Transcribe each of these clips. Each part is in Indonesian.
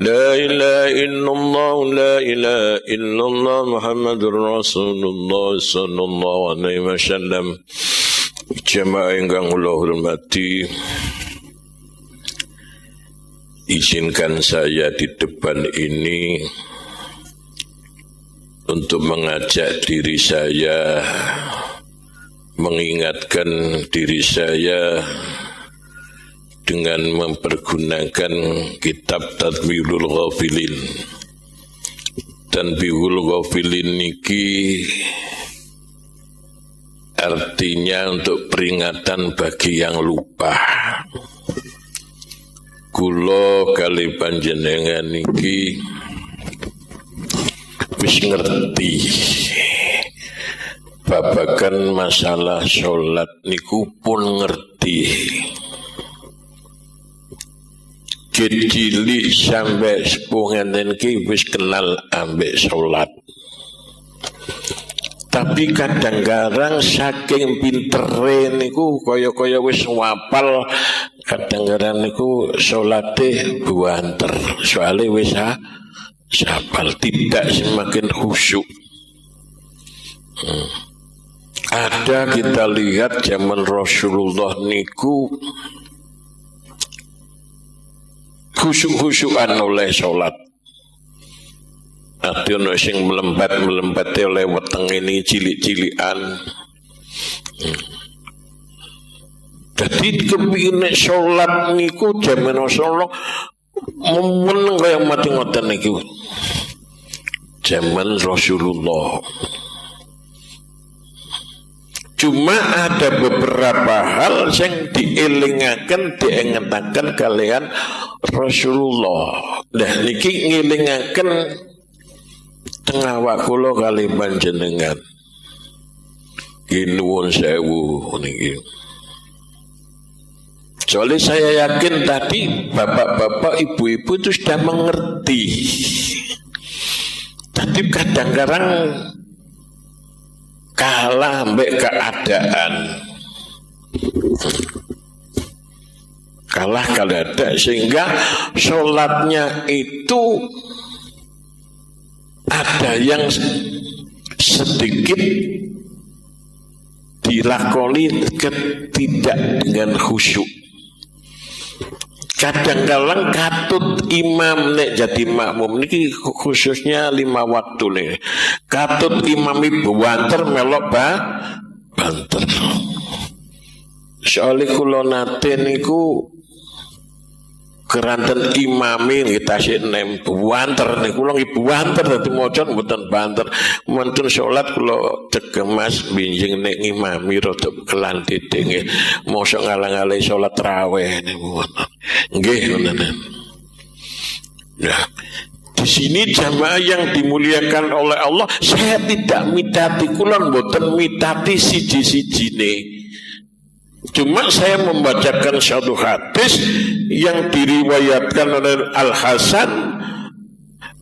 La ilaha illallah, la ilaha illallah, Muhammadur Rasulullah sallallahu alaihi wasallam. Jamaah ingkang kula hormati, izinkan saya di depan ini untuk mengajak diri saya, mengingatkan diri saya dengan mempergunakan kitab Tanbihul Ghafilin. Tanbihul Ghafilin niki artinya untuk peringatan bagi yang lupa. Kula kali panjenengan niki wis ngerti babagan masalah sholat niku pun ngerti. Cilik sampai sepuh ngenten ki wis kenal ambek sholat. Tapi kadang-kadang saking pintere niku kaya-kaya wis wapal, kadang-kadang niku sholate buanter. Soale wis hafal, tidak semakin khusyuk. Ada kita lihat zaman Rasulullah niku khusyuk-khusyukan oleh sholat. Ada ono sing melembat oleh weteng ini cilik-cilikan. Jadi kepingin sholat niku zaman Rasulullah momen kaya mati ngoten niku. Zaman Rasulullah. Cuma ada beberapa hal yang diingatkan kalian Rasulullah. Nah niki ngilingaken tengah wakula kali panjenengan. Nuwun sewu niki. Soalnya saya yakin tadi bapak-bapak, ibu-ibu itu sudah mengerti. Tapi kadang-kadang kalah ambek keadaan. Kalah keadaan sehingga sholatnya itu ada yang sedikit dilakoni tidak dengan khusyuk. Kadang-kadang katut imam nek jadi makmum niki khususnya 5 waktu nih. Katut imam ibu banter melok banter. Soalnya kula nate niku keranten imami kita sih nem banter niku kula ibu banter dadi maca mboten banter. Mantun salat kula cegemas binjing nek imami rada kelan titik nggih. Mosok ngalang-alang salat tarawih niku. Nggih ngoten. Nah, di sini jamaah yang dimuliakan oleh Allah, saya tidak mitati kulon mboten mitati siji-sijine. Cuma saya membacakan satu hadis yang diriwayatkan oleh Al-Hasan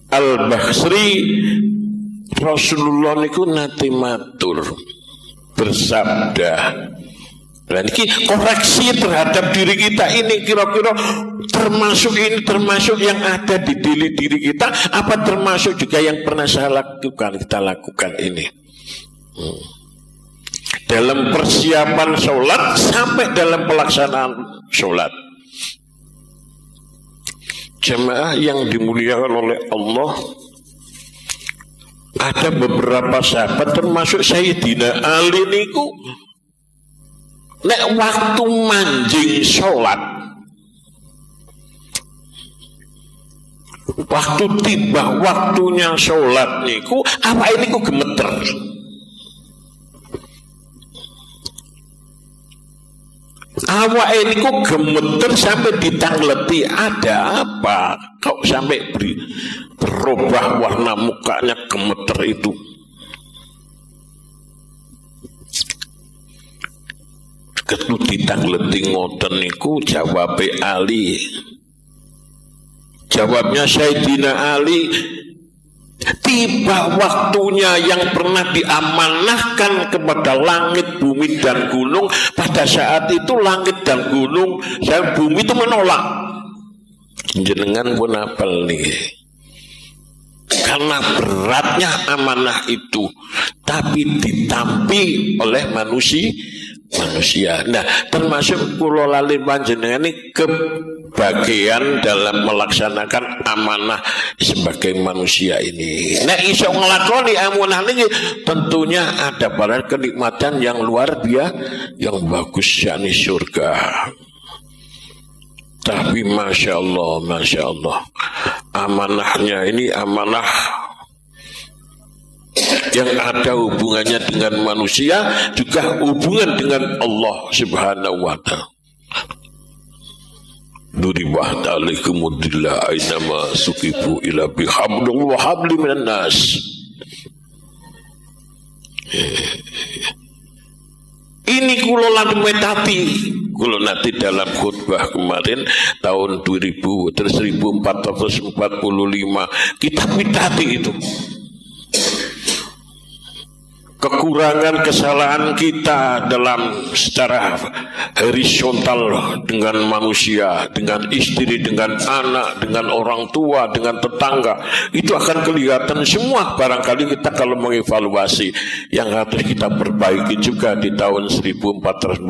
Al-Basri. Rasulullah niku nate matur bersabda. Dan ini koreksi terhadap diri kita ini kira-kira termasuk yang ada di diri kita, apa termasuk juga yang pernah kita lakukan ini. Dalam persiapan sholat sampai dalam pelaksanaan sholat. Jemaah yang dimuliakan oleh Allah, ada beberapa sahabat termasuk Sayyidina Ali niku nek waktu manjing sholat, waktu tiba waktunya sholat niku apa ini ku gemeter. Awak ini kok gemeter sampai ditangleti, ada apa? Kok sampai berubah warna mukanya gemeter itu? Ketu ditangleti ngoten niku jawab Ali. Jawabnya Sayyidina Ali, tiba waktunya yang pernah diamanahkan kepada langit, bumi dan gunung. Pada saat itu langit dan gunung dan bumi itu menolak. Jenengan pun apal nih. Karena beratnya amanah itu, tapi ditampi oleh manusia. Nah, termasuk kula lali panjenengan ini kebagian dalam melaksanakan amanah sebagai manusia ini. Nah, iso ngelakoni amanah ini tentunya ada pada kenikmatan yang luar biasa, yang bagus, yakni surga. Tapi Masya Allah, amanahnya ini amanah yang ada hubungannya dengan manusia, juga hubungan dengan Allah Subhanahu wa ta'ala. Duribat alaikumudillah aynama sukifu ila bihabdullah habli minan nas. Ini kula lan metati, kula nanti dalam khutbah kemarin tahun 1445 kita metati itu. Kekurangan kesalahan kita dalam secara horizontal dengan manusia, dengan istri, dengan anak, dengan orang tua, dengan tetangga, itu akan kelihatan semua. Barangkali kita kalau mengevaluasi yang harus kita perbaiki juga di tahun 1446.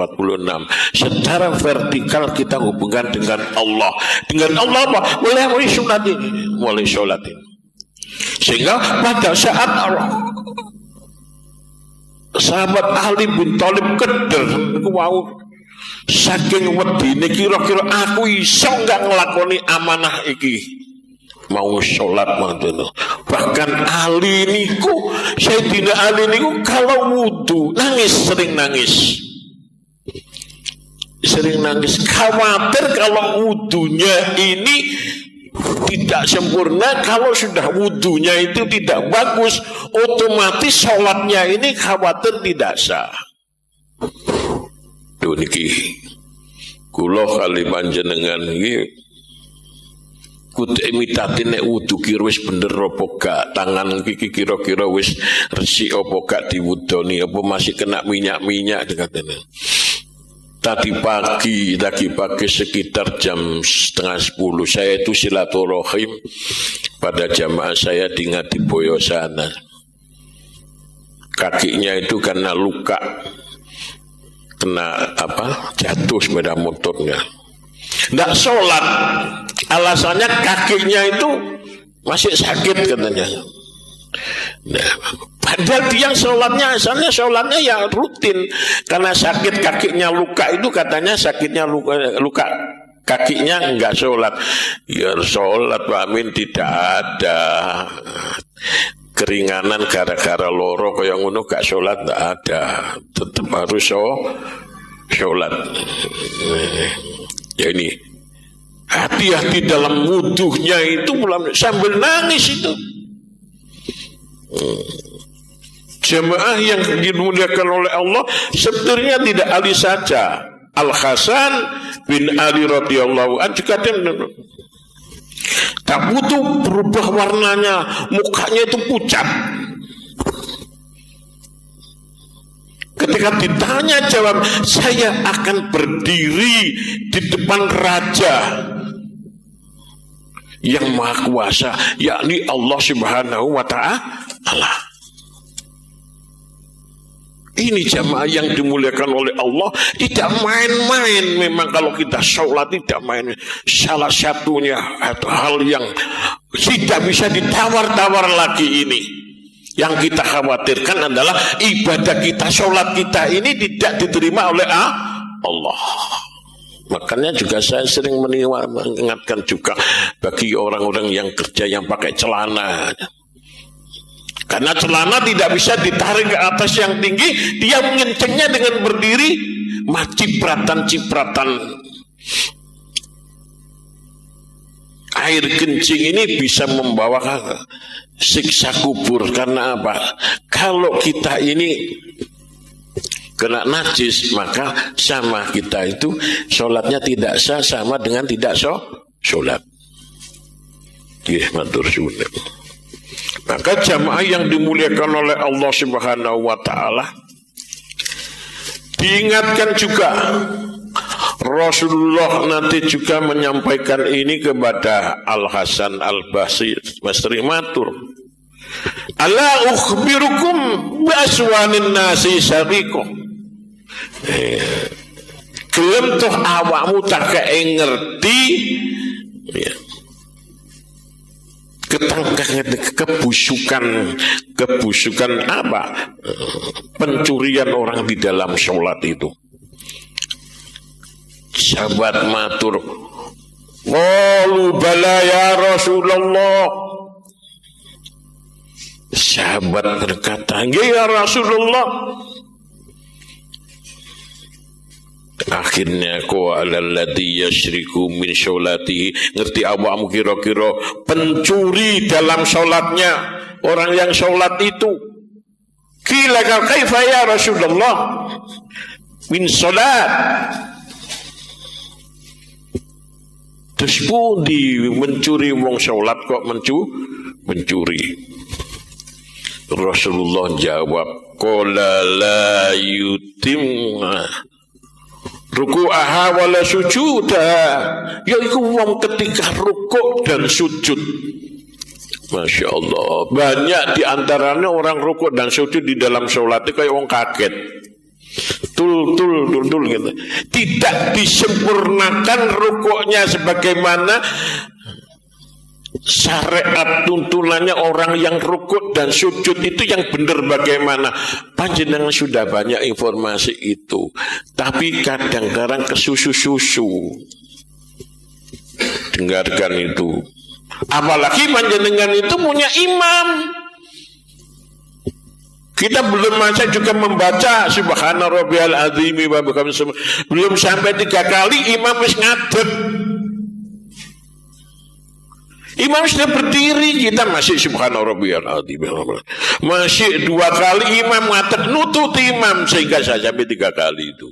Secara vertikal kita hubungan dengan Allah. Dengan Allah apa? Mulai sholat ini. Sehingga pada saat sahabat Ali bin Thalib keder, wow, saking wedine kira-kira aku iso nggak ngelakoni amanah iki, mau sholat mantu. Bahkan Ali niku, Sayyidina Ali niku kalau wudu sering nangis, khawatir kalau wudunya ini tidak sempurna. Kalau sudah wudunya itu tidak bagus, otomatis sholatnya ini khawatir tidak sah. Tuh niki kula kali panjenengan iki kudu imitati nek wudu ki wis bener apa gak, tangan iki kira-kira wis resik apa gak diwudoni, apa masih kena minyak-minyak katene. Tadi pagi sekitar jam 9:30 saya itu silaturahim pada jamaah saya di Ngadiboyo sana. Kakinya itu karena luka, kena jatuh sepeda motornya. Nggak sholat, alasannya kakinya itu masih sakit katanya. Nah, padahal dia asalnya sholatnya ya rutin, karena sakit kakinya luka itu katanya sakitnya luka kakinya enggak sholat. Ya sholat Pak Amin tidak ada keringanan gara-gara loro kayak ngono gak sholat, enggak ada, tetap harus sholat. Ya ini hati-hati dalam wuduhnya itu sambil nangis itu. Jemaah yang dimuliakan oleh Allah sebenarnya tidak Ali saja. Al-Hasan bin Ali radhiyallahu anhu juga tak butuh berubah warnanya, mukanya itu pucat. Ketika ditanya jawab, saya akan berdiri di depan raja yang maha kuasa, yakni Allah Subhanahu wa ta'ala. Ini jamaah yang dimuliakan oleh Allah, tidak main-main. Memang kalau kita sholat tidak main. Salah satunya atau hal yang tidak bisa ditawar-tawar lagi ini, yang kita khawatirkan adalah ibadah kita, sholat kita ini tidak diterima oleh Allah. Makanya juga saya sering mengingatkan juga bagi orang-orang yang kerja yang pakai celana. Karena celana tidak bisa ditarik ke atas yang tinggi, dia mengencengnya dengan berdiri, cipratan-cipratan air kencing ini bisa membawa siksa kubur. Karena apa? Kalau kita ini kena najis, maka sama kita itu sholatnya tidak sah, sama dengan tidak sholat. Matur suwun. Maka jamaah yang dimuliakan oleh Allah Subhanahu wa ta'ala, diingatkan juga Rasulullah nanti juga menyampaikan ini kepada Al-Hasan Al-Basri matur. Ala ukhbirukum bi aswanin nasi syariqah. Gelem toh awakmu tak ngerti ya. Kebusukan apa? Pencurian orang di dalam sholat itu. Sahabat matur, qalu bala ya Rasulullah. Sahabat berkata, ya Rasulullah. Akhirnya qala alladhi yashriku min sholatihi, ngerti awakmu kira-kira pencuri dalam sholatnya, orang yang sholat itu. Qila kaifa ya Rasulullah min sholat. Terus pundi mencuri wong sholat kok mencuri. Rasulullah jawab, qala la yutim ruku'aha wala sujudaha, yaitu wong ketika rukuk dan sujud. Masya Allah, banyak diantaranya orang rukuk dan sujud di dalam sholat itu kayak wong kaget. Tul gitu. Tidak disempurnakan rukuknya sebagaimana syariat tuntunannya. Orang yang rukuk dan sujud itu yang benar bagaimana. Panjenengan sudah banyak informasi itu, tapi kadang-kadang kesusu-susu. Dengarkan itu. Apalagi panjenengan itu punya imam. Kita belum masa juga membaca Subhana Rabbiyal Azimi wa bihamdihi, belum sampai 3 kali imam wis ngadeg. Imam sudah berdiri, kita masih Subhana Rabbiyal Azimi. Masih 2 kali imam ngadeg, nututi imam sehingga saya sampai 3 kali itu.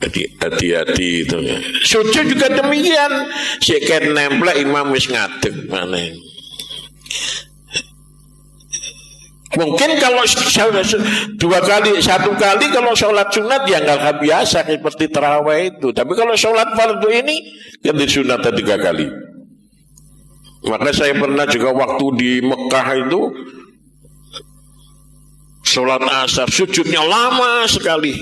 Jadi hati-hati itu. Sujud juga demikian. Sekian nempel imam wis ngadeg mana. Mungkin kalau 1 kali kalau sholat sunat ya nggak biasa seperti tarawih itu. Tapi kalau sholat fardu ini kan disunat 3 kali. Maka saya pernah juga waktu di Mekah itu sholat asar sujudnya lama sekali.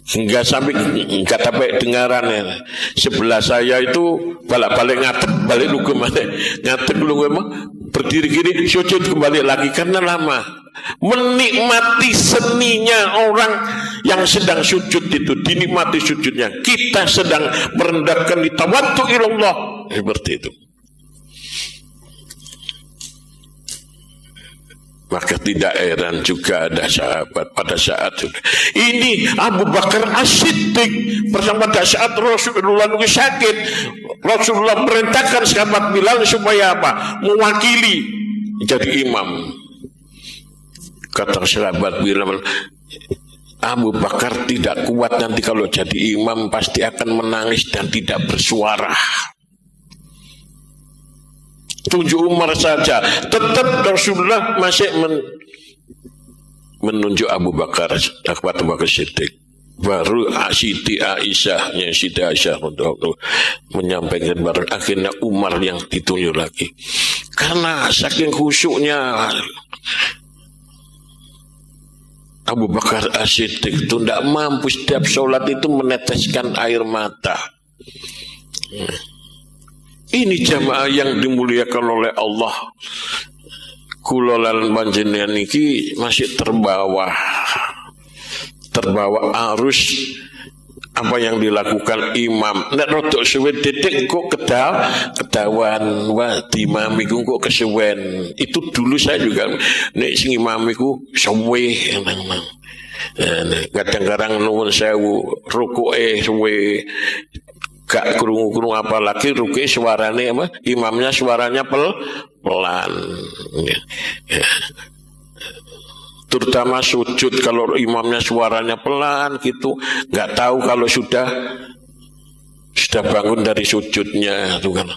Hingga sampai dengaran ya. Sebelah saya itu balik ngadeg balik lu kemana ngadeg lu emang berdiri gini sujud kembali lagi karena lama. Menikmati seninya orang yang sedang sujud itu, dinikmati sujudnya. Kita sedang merendahkan di tawaddu ilallah seperti itu. Maka tidak heran juga ada sahabat pada saat itu. Ini Abu Bakar As-Siddiq pada saat Rasulullah sakit, Rasulullah perintahkan sahabat Bilal supaya apa? Mewakili jadi imam. Kata sahabat Bilal, Abu Bakar tidak kuat nanti kalau jadi imam, pasti akan menangis dan tidak bersuara. Tunjuk Umar saja. Tetap Rasulullah masih menunjuk Abu Bakar Siddiq. Baru Siti Aisyahnya Siti Aisyah untuk menyampaikan, baru akhirnya Umar yang ditunjuk lagi. Karena saking khusyuknya Abu Bakar As-Siddiq itu tidak mampu setiap sholat itu meneteskan air mata. Ini jamaah yang dimuliakan oleh Allah. Kula lan panjenengan iki masih terbawa arus apa yang dilakukan imam. Nek rodok suwe titik kok ketahuan wah imam iku kok kesuwen. Itu dulu saya juga nek sing imam iku suwe nang. Kadang-kadang nuwun sewu rukuke suwe. Gak kerungu apalagi ruki suaranya apa? Imamnya suaranya pelan. Ya. Terutama sujud kalau imamnya suaranya pelan gitu, nggak tahu kalau sudah bangun dari sujudnya itu kan.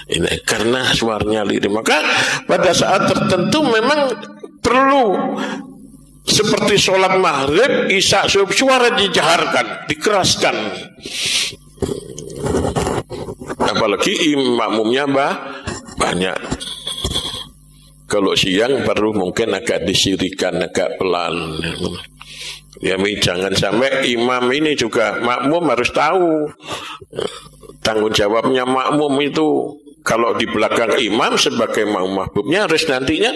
Ini karena suaranya lirih. Maka pada saat tertentu memang perlu seperti sholat maghrib, isya, subuh, suara dijaharkan, dikeraskan. Apalagi makmumnya banyak. Kalau siang baru mungkin agak disirikan, agak pelan. Ya, jangan sampai imam ini juga makmum harus tahu tanggung jawabnya makmum itu. Kalau di belakang imam sebagai makmumnya harus nantinya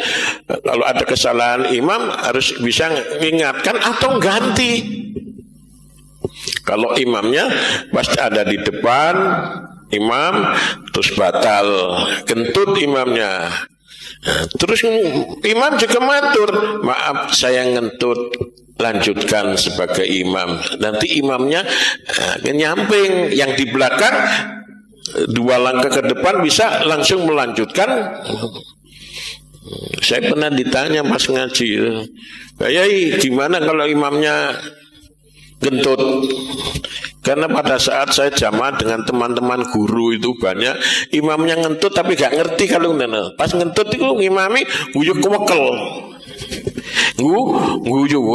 kalau ada kesalahan imam harus bisa mengingatkan atau ganti. Kalau imamnya pasti ada di depan imam terus batal, kentut imamnya. Nah, terus imam juga matur, maaf saya ngentut, lanjutkan sebagai imam. Nanti imamnya nyamping, yang di belakang 2 langkah ke depan bisa langsung melanjutkan. Saya pernah ditanya pas ngaji, Yai gimana kalau imamnya gentut? Karena pada saat saya jamaah dengan teman-teman guru itu banyak imamnya ngentut tapi gak ngerti kalau pas ngentut itu imami guyuk kewekel. Guyuk.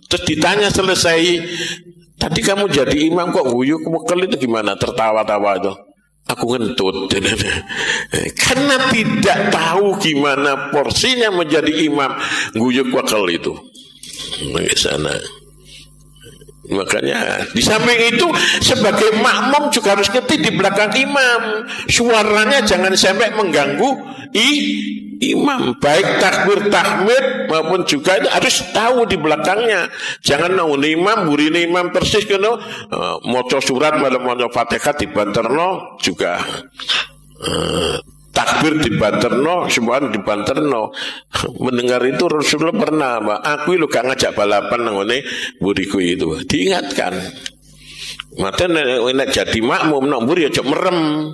Terus ditanya selesai, tadi kamu jadi imam kok guyuk kewekel itu gimana? Tertawa-tawa itu. Aku ngentut. Karena tidak tahu gimana porsinya menjadi imam guyuk kewekel itu. Di sana. Makanya di samping itu sebagai makmum juga harus ngerti di belakang imam suaranya jangan sampai mengganggu imam, baik takbir tahmid maupun juga itu harus tahu di belakangnya. Jangan nunggu imam burine imam persis kena maca surat malam maca Fatihah dibanterno juga takbir dibanterno, subhan dibanterno. Mendengar itu Rasulullah pernah, aku lu gak ngajak balapan nangone buriku itu. Diingatkan. Maka nek jadi makmum nang buri aja merem.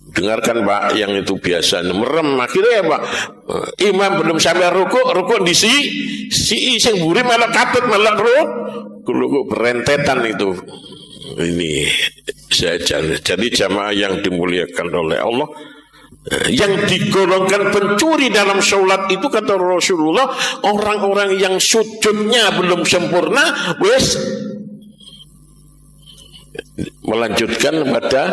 Dengarkan Pak yang itu biasa merem. Akhirnya ya Pak, imam belum sampai rukuk di si sing buri malah katut malah rukuk berentetan itu. Ini saja. Jadi jamaah yang dimuliakan oleh Allah, yang digolongkan pencuri dalam sholat itu kata Rasulullah orang-orang yang sujudnya belum sempurna wes melanjutkan pada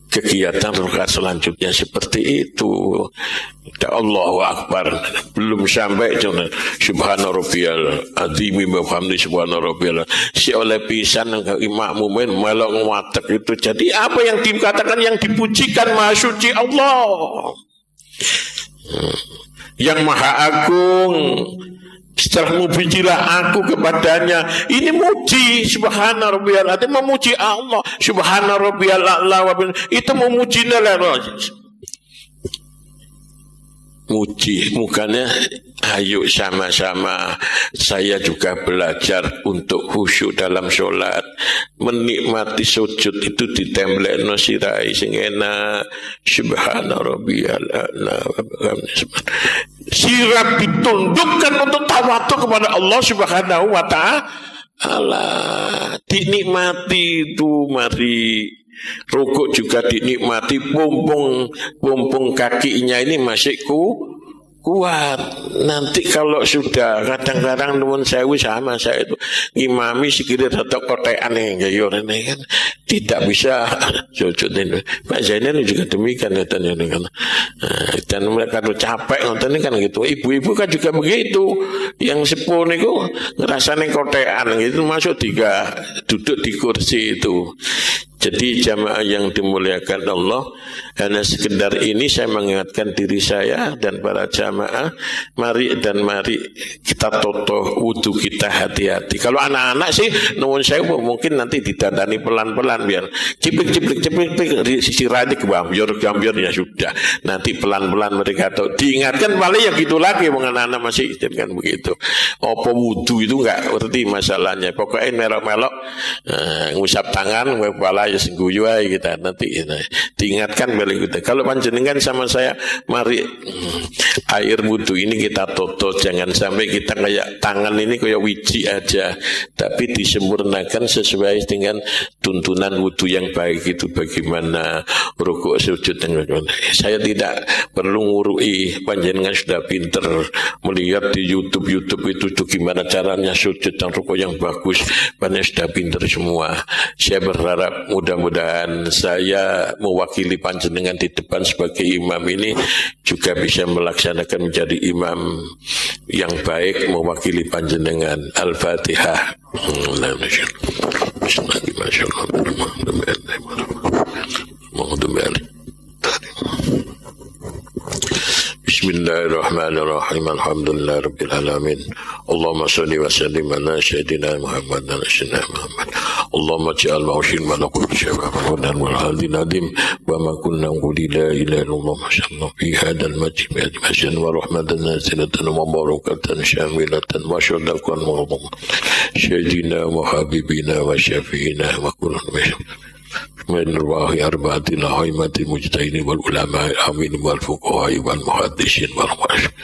kegiatan rakaat selanjutnya seperti itu. Allahu Akbar belum sampai subhana rabbiyal azim wa bihamdi subhana rabbiyal si oleh pisan makmumin melok ngwatek itu. Jadi apa yang dikatakan yang dipujikan Maha Suci Allah yang Maha Agung. Setelah mujilah aku kepadanya, ini muji subhana rabbiyal azim, memuji Allah subhana rabbiyal a'la, itu memuji Allah. Muji, mukanya ayo sama-sama saya juga belajar untuk khusyuk dalam sholat, menikmati sujud itu ditemblekno sirai sing enak subhana rabbiyal a'la, sirap ditundukkan untuk tawadhu kepada Allah subhanahu wa ta'ala, dinikmati itu. Mari rukuk juga dinikmati, pumpung kakinya ini masih kuat. Nanti kalau sudah kadang-kadang nuwun sewu sama saya itu imami sikile rada kotekan ini kan tidak bisa sujud ini. Pak Zainal juga demikian katanya kan. Dan mereka tuh capek nonton kan gitu. Ibu-ibu kan juga begitu. Yang sepuh niku ngerasane kotekan gitu masuk duduk di kursi itu. Jadi jamaah yang dimuliakan Allah, hanya sekedar ini saya mengingatkan diri saya dan para jamaah, mari kita toto wudu kita hati-hati. Kalau anak-anak sih nuwun saya mungkin nanti didandani pelan-pelan biar ciplik sisi radi gambior ya sudah. Nanti pelan-pelan mereka tahu. Diingatkan paling ya gitu lagi anak-anak masih kan begitu. Apa wudu itu enggak ngerti masalahnya. Pokoknya melok-melok ngusap tangan kepala ya sengguyu aja kita nanti diingatkan balik kita. Kalau panjenengan sama saya, mari air wudhu ini kita toto, jangan sampai kita kayak tangan ini kayak wiji aja, tapi disempurnakan sesuai dengan tuntunan wudhu yang baik itu bagaimana rukuk sujud dan bagaimana. Saya tidak perlu ngurui, panjenengan sudah pinter melihat di YouTube itu gimana caranya sujud dan rukuk yang bagus, panjenengan sudah pinter semua. Saya berharap mudah-mudahan saya mewakili panjenengan di depan sebagai imam ini juga bisa melaksanakan menjadi imam yang baik mewakili panjenengan. Al-Fatihah. Bismillahirrahmanirrahim. Alhamdulillah rabbil alamin. Allahumma shalli wa sallim ala sayyidina Muhammad wa sayyidina Muhammad. Allahumma ja'al ma'ushin wa laqul syabab wa wal hadin nadim wa ma kunna quli la ilaha illallah masyaallah fi hadzal majma' masyan wa rahmatan nasilatan wa barakatan syamilatan wa syadaqan wa sayyidina wa habibina wa syafiina wa qurran من رواهي أربعة الأئمة المجتهدين والعلماء العاملين والفقهاء والمحدثين والمؤرخين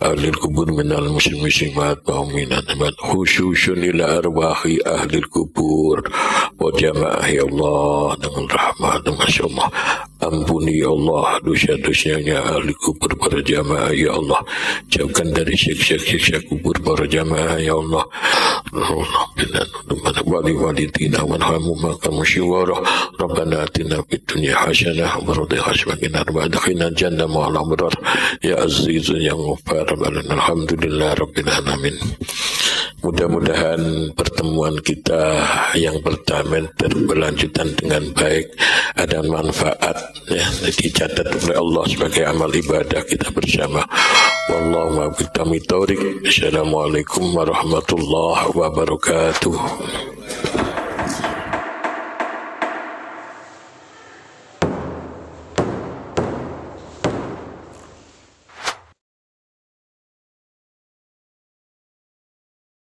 أهل القبور من المسلمين والمؤمنين خصوصا إلى أرواح أهل القبور وجماعة يا الله dengan rahmat Masya Allah. Ampuni ya Allah dosa-dosanya ahli kubur para jamaah ya Allah, jauhkan dari siksa-siksa kubur para jamaah ya Allah. Wali-walitina wanhamu maka musyiwarah Rabbana atina fid dunya hasanah wa qina hasanah wa adkhilna jannah ma'al abrar ya azizun ya ghaffar. Alhamdulillah rabbil alamin. Mudah-mudahan pertemuan kita yang pertama berlanjutan dengan baik, ada manfaat ya, dicatat oleh Allah sebagai amal ibadah kita bersama. Wallahu a'lam bishawab. Assalamualaikum warahmatullahi wabarakatuh.